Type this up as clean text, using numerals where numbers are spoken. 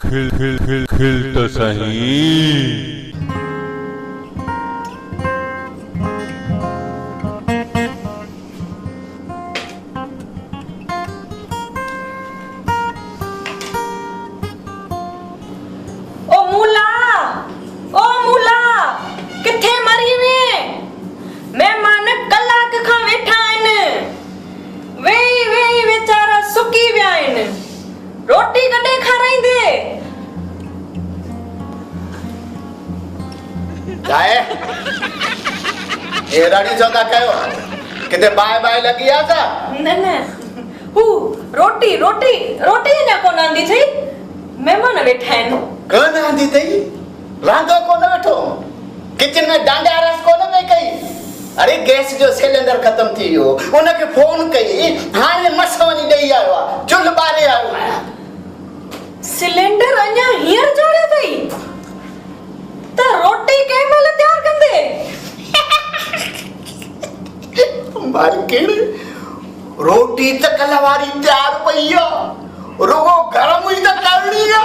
खिल तो सही। रोटी कॾहिं खाराईंदे? काय ए राणी चौका कयो किते बाय बाय लगी आ सा? न हू रोटी रोटी रोटी न कोन आंदी थई, मेहमान वेठा आहिनि। कोन आंदी थई? रांदो कोन वेठो? किचन में डांडा रस कोन में कई? अरे गैस जो सिलेंडर खत्म थी वियो, उनके फोन कई, हाणे मस वञी ॾेई आयो आ, चुल्ह ॿारे आयो आहियां। सिलेंडर अञा हींअर जोड़ियो थई त रोटी कंहिं महिल तयार कंदे? मालकिन रोटी त कल वारी तयार पई आ, रुगो गरम ई त करणी आ।